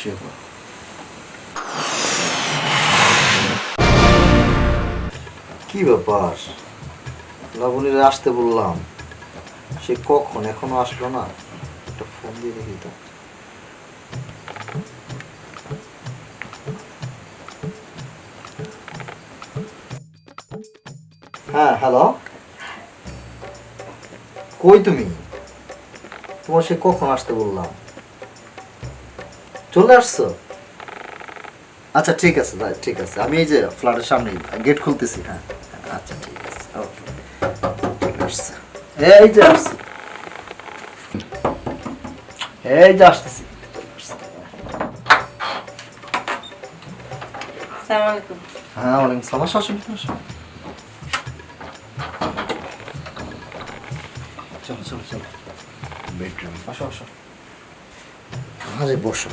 Sure. কি ব্যাপার, লাবণীরে আসতে বললাম, সে কখন এখনো আসলো না? একটা ফোন দিয়ে দেখি তো। হ্যাঁ হ্যালো, কই তুমি? তোমার সে কখন আসতে বললাম, চলে আসছো? আচ্ছা ঠিক আছে, ঠিক আছে, আমি এই যে ফ্ল্যাটের সামনে গেট খুলতেছি। হ্যাঁ আচ্ছা ঠিক আছে, ওকে। আসছে, এই যে আসছি, এই যে আসতেছি। আসসালামু আলাইকুম। হ্যাঁ ওয়ালাইকুম সালাম, আসো আসো আসো। চলো চলো চলো, বেডরুম আসো আসো। আরে বসো।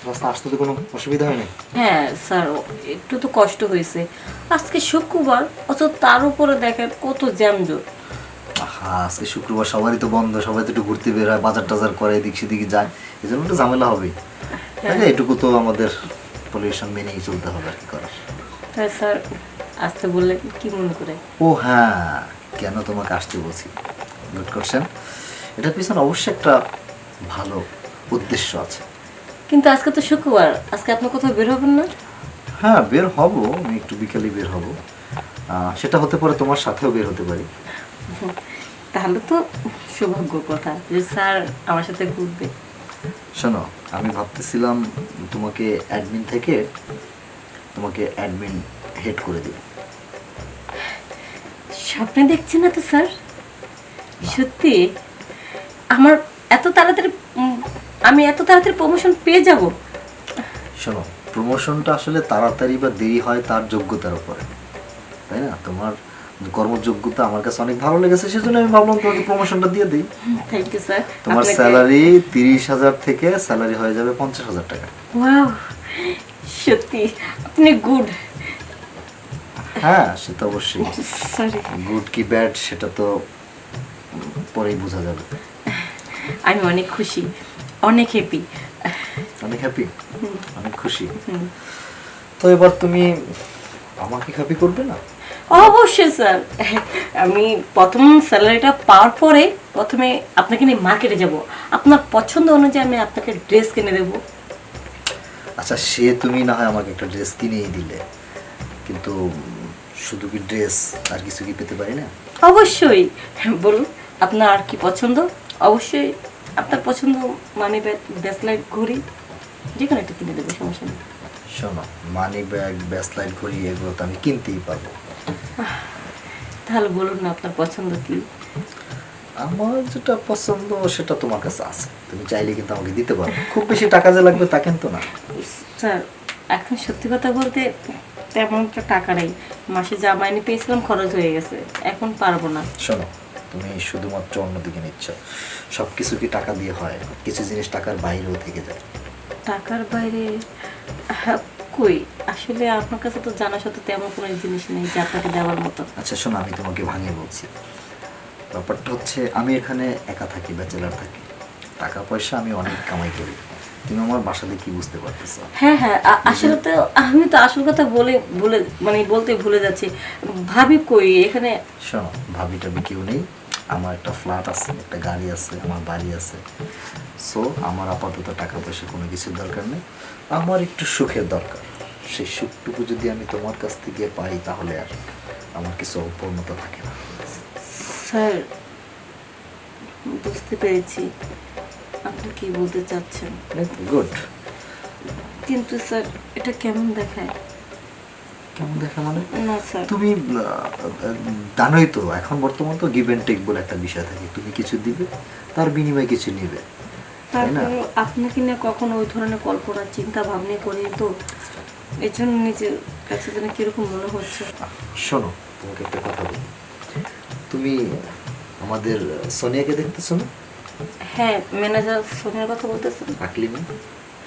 রাস্তা আসতে তো কোনো অসুবিধা হয়নি? হ্যাঁ স্যার, একটু তো কষ্ট হয়েছে। আজকে শুক্রবার, অথচ তার উপরে দেখেন কত জ্যামজট। হ্যাঁ আজকে শুক্রবার, সবারই তো বন্ধ, সবাই তো একটু ঘুরতে বের হয়, বাজার টাজার করে, এদিক সেদিকে যায়, এই জন্য একটু ঝামেলা হবেই। আচ্ছা এটুকু তো আমাদের পলিউশন মেনেই চলতে হবে, আর কি করার। হ্যাঁ স্যার, আসতে বললে কি মনে করে? ও হ্যাঁ, কেন তোমাকে আসতে বলছি, গুড কোশ্চেন। এটার পিছনে অবশ্যই একটা ভালো উদ্দেশ্য আছে। কিন্তু আজকে তো শুক্রবার, আজকে আপনার কোথাও বের হবেন না? হ্যাঁ বের হব, আমি একটু বিকালে বের হব। সেটা হতে পারে তোমার সাথেও বের হতে পারি। তাহলে তো সৌভাগ্য কথা যে স্যার আমার সাথে ঘুরবে। শোনো, আমি ভাবতেছিলাম তোমাকে অ্যাডমিন থেকে তোমাকে অ্যাডমিন হেড করে দিব। স্বপ্নে দেখছি না তো স্যার, সত্যি আমার এত তাড়াতাড়ি আমি এত তাড়াতাড়ি প্রমোশন পেয়ে যাব? শোনো, প্রমোশনটা আসলে তাড়াতাড়ি বা দেরি হয় তার যোগ্যতার উপরে, তাই না? তোমার কর্মযোগ্যতা আমার কাছে অনেক ভালো লেগেছে, সেজন্য আমি ভাবলাম তোমাকে প্রমোশনটা দিয়ে দিই। Thank you sir. তোমার স্যালারি 30,000 থেকে স্যালারি হয়ে যাবে 50,000 টাকা। ওয়াও, সত্যি আপনি গুড। হ্যাঁ সে তো অবশ্যই, সরি, গুড কি ব্যাড সেটা তো পরেই বোঝা যাবে। আমি অনেক খুশি, অনেক হ্যাপি। অনেক হ্যাপি, অনেক খুশি। তো এবার তুমি আমাকে হ্যাপি করবে না? অবশ্যই স্যার, আমি প্রথম স্যালারিটা পাওয়ার পরে প্রথমে আপনাকে নিয়ে মার্কেটে যাব, আপনার পছন্দ অনুযায়ী আমি আপনাকে ড্রেস কিনে দেবো। আচ্ছা সে তুমি না হয় আমাকে একটা ড্রেস কিনেই দিলে, কিন্তু শুধু কি ড্রেস, আর কিছু কি পেতে পারি না? অবশ্যই, বলুন আপনার আর কি পছন্দ। অবশ্যই আপনার পছন্দ মানে ব্যাসলাইট ঘড়ি যে কোনো একটা কিনে দেবো, সমস্যা নেই। শোনো, মানি ব্যাগ, ব্যাসলাইট, ঘড়ি এগুলো তো আমি কিনতেই পারবো। তাহলে বলুন না আপনার পছন্দ কি? আমার যেটা পছন্দ সেটা তোমার কাছে আছে, তুমি চাইলে কিন্তু আমাকে দিতে পারো। খুব বেশি টাকা যে লাগবে তা কিন্তু না। স্যার এখন সত্যি কথা বলতে তেমন একটা টাকা নেই, মাসে যা মাইনে পেয়েছিলাম খরচ হয়ে গেছে, এখন পারবো না। শোনো, তুমি শুধুমাত্র অন্যদিকে নিচ্ছ, সব কিছু কি টাকা দিয়ে হয়? কিছু জিনিস টাকার বাইরেও থেকে যায়। টাকার বাইরে? হ্যাঁ, কই আসলে আপনার কাছে তো জানা সত্ত্বেও তেমন কোনো জিনিস নেই যা আপনাকে দেওয়ার মতো। আচ্ছা শোনো, আমি তোমাকে ভাঙিয়ে বলছি। ব্যাপারটা হচ্ছে আমি এখানে একা থাকি, ব্যাচেলার থাকি, টাকা পয়সা আমি অনেক কামাই করি। তুমি আমার বাসাতে কি বুঝতে পারতেছো? হ্যাঁ হ্যাঁ, আসলে তো আমি তো আসল কথা বলে বলে মানে বলতে ভুলে যাচ্ছি। ভাবি কই এখানে? শোনো, ভাবি টাবি কেউ নেই, আমার একটা ফ্ল্যাট আছে, একটা গাড়ি আছে, আমার বাড়ি আছে। সো আমার আপাতত টাকা পয়সা কোনো কিছুর দরকার নেই, আমার একটু সুখের দরকার। সেই সুখটুকু যদি আমি তোমার কাছ থেকে পাই তাহলে আর আমার কিছু অপূর্ণতা থাকে না। স্যার বুঝতে পেরেছি আপনি কি বলতে চাচ্ছেন, গুড। কিন্তু স্যার এটা কেমন দেখায়? কেমন দেখা মানে? না স্যার, তুমি জানোই তো এখন বর্তমান তো গিভ অ্যান্ড টেক বলে একটা বিষয় থাকে, তুমি কিছু দিবে তার বিনিময়ে কিছু নিবে, তাই না? তারপর আপনাকে নিয়ে কখনো ওই ধরনের কল্পনা চিন্তা ভাবনা করি তো, এই জন্য নিজের কাছে যেন কিরকম মনে হচ্ছে। শোনো, তোমাকে একটা কথা বলি, তুমি আমাদের সোনিয়াকে দেখতেছো না? হ্যাঁ, ম্যানেজার সোনিয়ার কথা বলতেছেন? আকলিমা,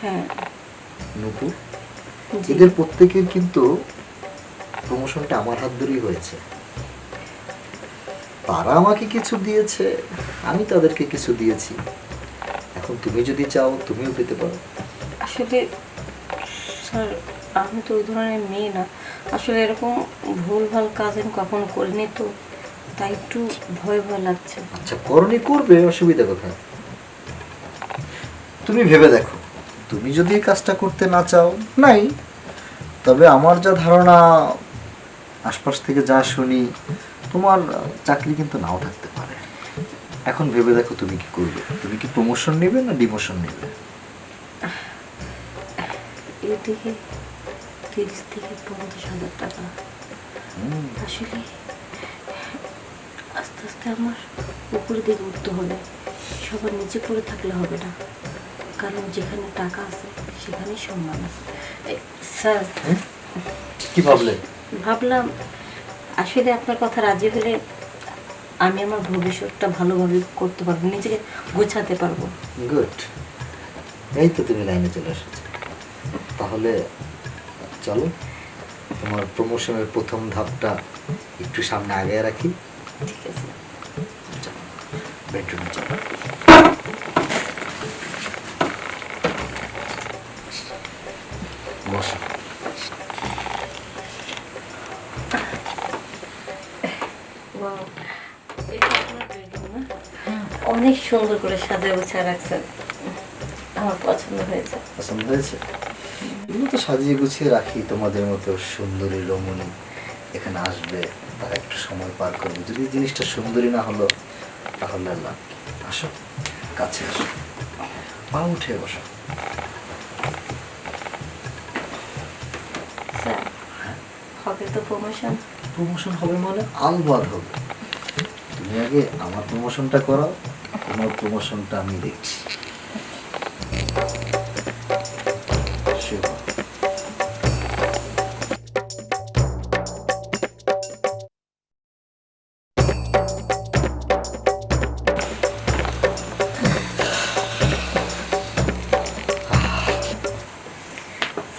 হ্যাঁ, নুপু, জি। এদের প্রত্যেকের কিন্তু প্রমোশনটা আমার হাত ধরেই হয়েছে। তারা আমাকে কিছু দিয়েছে, আমি তাদেরকে কিছু দিয়েছি। এখন তুমি যদি চাও তুমিও পেতে পারো। আসলে স্যার আমি তো ওই ধরনের মেয়ে না, আসলে এরকম ভুলভাল কাজ আমি কখনো করিনি তো, তাই একটু ভয় ভয় লাগছে। আচ্ছা করনি, করবে, অসুবিধা কোথায়? তুমি ভেবে দেখো, তুমি যদি এই কাজটা করতে না চাও নাই, তবে আমার যা ধারণা, আশপাশ থেকে যা শুনি, তোমার চাকরি কিন্তু নাও থাকতে পারে। এখন ভেবে দেখো তুমি কি করবে, তুমি কি প্রমোশন নেবে না ডিমোশন নেবে? এদিকে 30 থেকে 50,000 টাকা, আসলে আস্তে আস্তে আমার উপরের দিকে উঠতে হবে, সবার নিচে পড়ে থাকলে হবে না, কারণ যেখানে টাকা আছে সেখানেই সম্মান আছে। স্যার কি ভাবলে? ভাবলাম আসলে আপনার কথা রাজি হলে আমি আমার ভবিষ্যৎটা ভালোভাবে করতে পারবো, নিজেকে গোছাতে পারবো। গুড, এই তো তুমি লাইনে চলে এসেছো। তাহলে চলো, তোমার প্রমোশনের প্রথম ধাপটা একটু সামনে আগে রাখি। ঠিক আছে। চলো বেডরুমে চলো। বসো। Wow, এটা আপনার bedroom না? অনেক সুন্দর করে সাজিয়ে গুছিয়ে রাখছেন, আমার পছন্দ হয়েছে। পছন্দ হয়েছে? এগুলো তো সাজিয়ে গুছিয়ে রাখি, তোমাদের মতো সুন্দরী রমণী এখানে আসবে, তারা একটু সময় পার করবে। যদি জিনিসটা সুন্দরী না হলো তাহলে লাভ কি? আসো কাছে আসো, পা উঠে বসো। স্যার হবে তো প্রমোশন? প্রমোশন হবে মানে আলবাদ হবে। তুমি আগে আমার প্রমোশনটা করাও, তোমার প্রমোশনটা আমি দেখছি। Sure.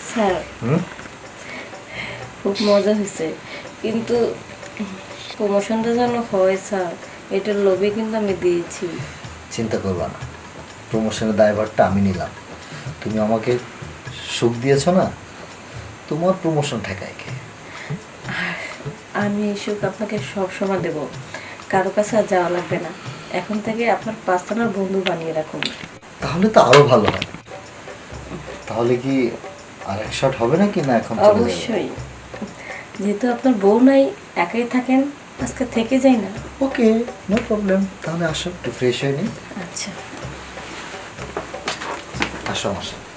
স্যার খুব মজা হয়েছে, কিন্তু প্রমোশনটা যেন হয় স্যার, এটার লোভে কিন্তু আমি দিয়েছি। চিন্তা করবা না, প্রমোশনের দায়ভারটা আমি নিলাম। তুমি আমাকে সুখ দিয়েছো না, তোমার প্রমোশন ঠেকায় কে? আমি এই সুখ আপনাকে সব সময় দেবো, কারো কাছে আর যাওয়া লাগবে না, এখন থেকে আপনার পার্সোনাল বন্ধু বানিয়ে রাখুন। তাহলে তো আরো ভালো হয়। তাহলে কি আর এক শট হবে নাকি না এখন চলে যাবে? অবশ্যই, যেহেতু আপনার বউ নাই, একাই থাকেন, আজকে থেকে যাই না। ওকে, নো প্রবলেম। তাহলে আসো, একটু ফ্রেশ হয়ে নিই। আচ্ছা। আসো আমার সাথে।